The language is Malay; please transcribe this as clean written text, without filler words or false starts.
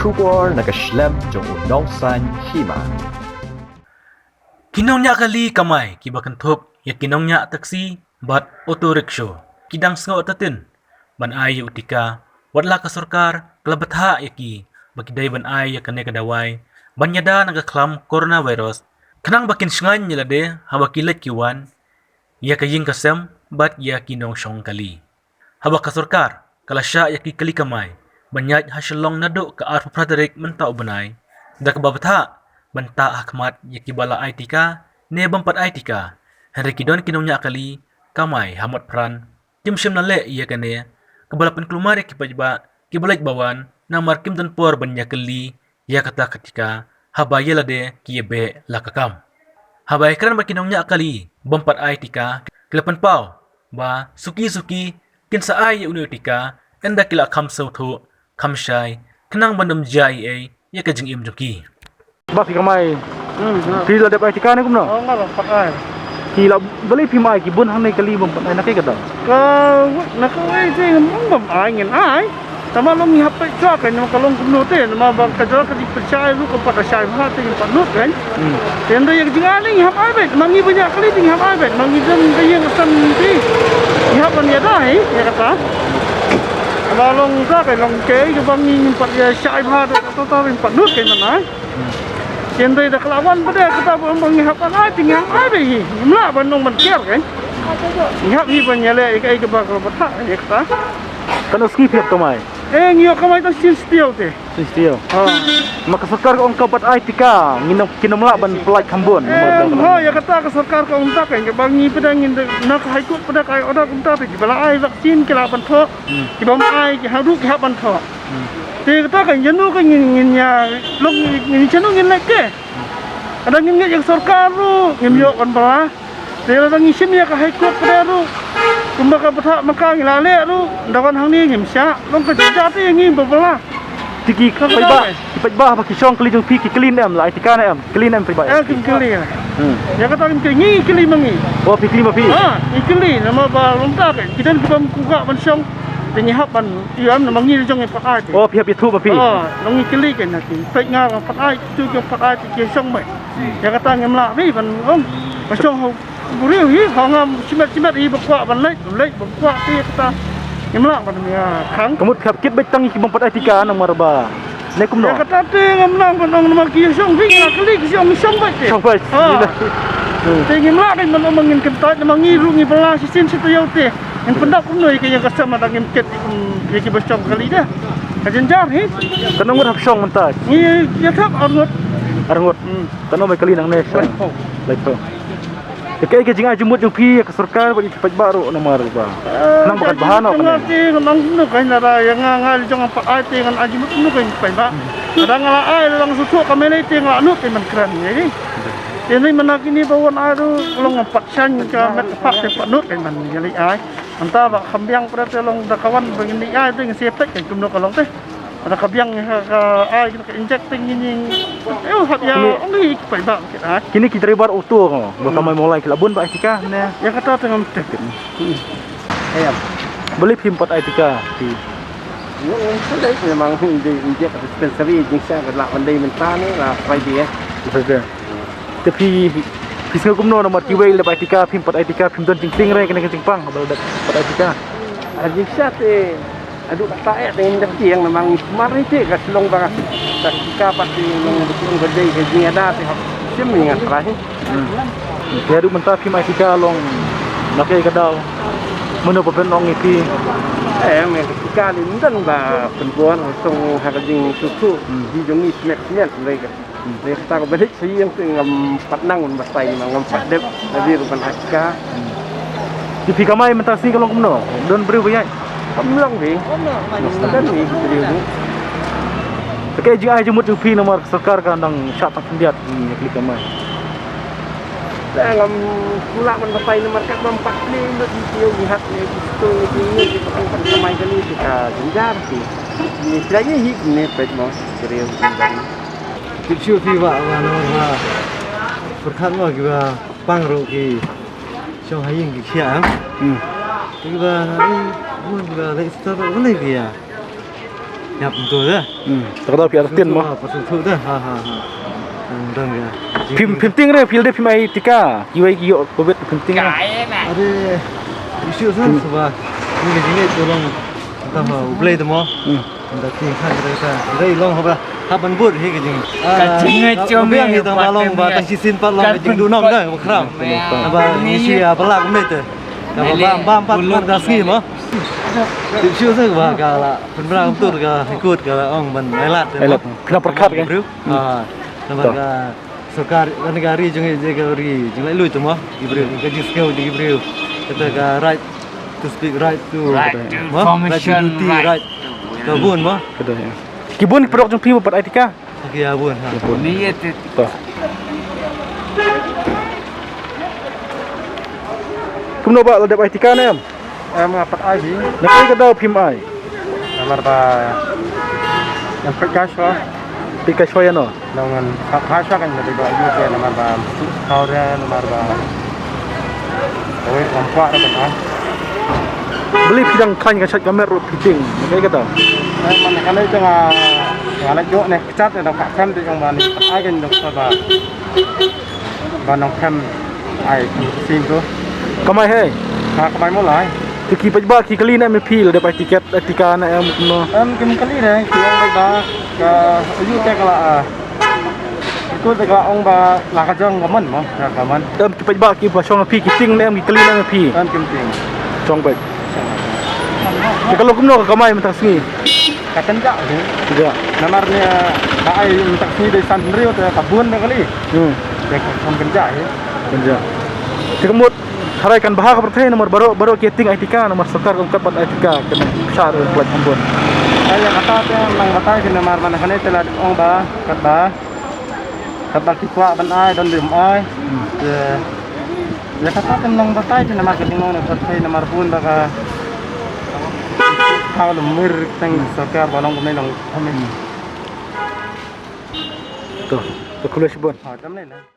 Kubor nakaslem jong unong san hima. Kinongnya kali kamay kibakanthop ya kinongnya taksi bat auto rickshaw kidang sngo tatin ban ay utika wadla ka sarkar klabatha yaki bakiday ban ay ya kane kadaway banyada nagaklam coronavirus kanang bakin sngan nilade habakilat kiwan ya kaying kasem bat ya kinong syong kali haba ka sarkar kalasya yaki kali kamay banyat hasyalong nado ka arpa Frederick mentau banay dak babatha banta hakmat yaki bala aitika ne bampat aitika henry kidon kinongnya kali kamay hamat pran kimsim na le iya kane kabalapan kelumari kipajba kibalait bawan na markim dan por banya kali ya kata ketika habaya lade kiyebe lakakam habay kran makinongnya kali bampat aitika kilapan pau ba suki kinsa ay unutika enda kila kam sautu kamshay kenang bandam jai ay ya kajing imjuki Baki kamay. Kila dapat aitika ni kumno. Oh, ngalo pakai. Kila balik pimay kibun hang nay kali bampat ay nakikita. Nakaway sih ngomong angin ay. Tama lo mihap pa ito kan yung kalong kumnote na mabang kadal ka di percaya lu kepada saya mahal tingin panut kan. Tenda yang jingaling hap abet mangi banyak kali ting hap abet mangi dan yang asan di hap an ya dai ya kata. Balong ka kan long ke ke bangi nimpat ya saya mahal atau tahu panut kan mana. Tenda dah kelawan pada kata mangi hap an ting hap abet hi. Mula bandung menkiar kan. Hap hi banyale ke bakal betak ya kata. Kano skip hiap kamay. Ngiyok kamay tang sinstiyo te. Sinstiyo. Maka sarkar ko ang kapat aitika kinamla ban flight kambon. Ya kata ka sarkar ka unta kan ke bangi pedangin nak haikut pada kai oda unta te bala ai vaksin ke laban tho. Ki bam ai ki haru ki haban tho. Te kata kan jenu kan ngin ya lok ngin chanu ngin lek ke. Ada ngin yang sarkar ru ngiyok kan bala. Te la ngisim ya ka haikut pada ru. Kumbaga pata maka ngilale lu dawan hang ni ngimsya long ka jati ngi babala Tiki pajba baki syong kali jong pi ki clean em la aitika na em clean em pajba. Kili ya kata ngi kili mangi Oh pi clean pi. Ikili nama ba lonta kan kita bam kuka ban syong tingi hapan iam na mangi jong pa ai Oh pi tu pi. long ikili kan nanti pai nga pa ai tu ke pa ai ki syong mai ya kata ngemla pi ban ong ba syong buriu hi hangam cimet hi bakwa ban lek bakwa ti kata ngemla ban ya khang Kamut khap kit betang ki bampat aitika nang marba. Ne kumno. ya kata ti ngemla ban ong nama ki syong pi la kali ki syong bai ti Syong pai. Tingin lah kan mana mangin kentat mangiru ngi bala sisin situ yau te yang pendak kumnoi ke yang kasama dangim ket iki bacong kali dah kajenjar hi Kanong ngut hap syong mentat. ni ya thap arngot Arangut. Kanong mai kali nang ne syong. Lepo. Kaya ke jinga jumut jong pi ka sarkar bagi pajba ro nang marba. Nang bakat bahano kan. ngerti nang nu kan nara yang ngal jong apa ai te ngan ajimut nu kan pai ba ada ngala ai lang susu kamene te ngala nu te man kran ni ini menakini bawaan aru long empat san ke mek pak te panut kan man jali ai anta ba khambiang pada te long da kawan begini ai te ngsiep tek kan kumno kalong te ada kabiang ka ai ke injecting ini hab ya ongi pai ba ke ai Kini kita ribar auto ko. Baka may mulai kilabun ba aitika ne. ya kata tengam tek Ayam. Beli pimpat aitika di Đấy memang dia dispensary yang saya gelak pandai mentah ni lah Friday Betul. Tapi pisau kumno nomor kiwai le aitika pimpat aitika pimdon jingting re kena jingpang habal dak pat aitika. Ajik sate aduh kata dengan yang memang kemarin itu kat selong bagas tak jika pasti memang betul gede gaji ada tu sim ni ngat terakhir Dia mentah pim aitika long nakai kadau. Mano papenong ipi. mereka jika ni dan ba penjual song harging susu di jongi snack mereka mereka tak balik sih yang ngam patnang un basai ngam padep lebih rupan aska Ipi kamai mentah si kalong kumno. Don beri bayai. kamlang ni dan ni beliau Kaya jing ai jumut ipi nomor sarkar kan nang syak tak pendiat ni klik kamai. Ngam pula man basai nomor kat mampak ni untuk dia lihat ni itu ni di tempat ramai kali kita jenjar sih ni selagi hik ni pet mo beliau Kecil tiba mana mana berkat mah kita pangro ki, so haying ki siam. Kita hari bukan kita lagi start apa lagi ya? nhập tôi đó tak tahu pihak tin mah. pasal tu dah ha dan ya Phim ting ni phim dia phim ai tika. Kiwai kiyo covid phim ting. ada isu tu sebab ni jadi tolong entah play tu mo entah ting kan kita dari long apa haban bud he ke jing yang kita malong ba tang sisin pat long jing du nom dah kram ba isu ya pelak ni tu bam pat dah ski mo isu tu ba kala penberang betul ke ikut ke ong ban elat Kena perkat kan. Nampak Sokar negara jeng ri jeng lai lui tu mo ibril ke jing skill di ibril kata ka right to speak right to information right ke bun mo Kedah ya. Kibun produk jung phim pat ai tika. okey ya bun ha Ni tu. Toh. Kumno ba ladap ai tika nem. em pat ai hi Nak ka daw phim ai. nomor ba yang pegas wa Pika shoya no. dengan khasa kan dari ba yu ke nomor ba kau dia nomor ba oi kompak dah kan Beli pidang kan chat kamera fitting. Nak kata. mana kan itu ngala jo ne cat ne pak kam tu yang mana ai kan dok ba ba nong kam ai sim tu Kamai hai. ha kamai mo lai Ki pajba ki kali nak me pil dapat tiket tika nak em no. kim kali ne ki yang ba ka yu ke kala ikut ke ong ba la ka jong gaman mo ka gaman Em ki pajba ki ba shong pi ki ting nem ki kali nak me pi. kan kim ting Chong baik. Kalau kumno ka kamai mentang sengi. ka tenjak ni Tidak. namarnya ba ai tak ni dari san rio te kabun kali de kam kenjak ya Benja. Tikemut haraikan bahag pertai nomor baru keting etika nomor sekar ungkap pat etika kena besar plat ambon. ay kata te nang batai ke namar mana kan te la ong ba kat ba tikwa ban ai don dim ai ya kata te nang batai te namar ke dingong ne pertai namar pun ba ka kau lumir teng sakar balong ko nang kami Tuh, kuliah sibon. ha tam ne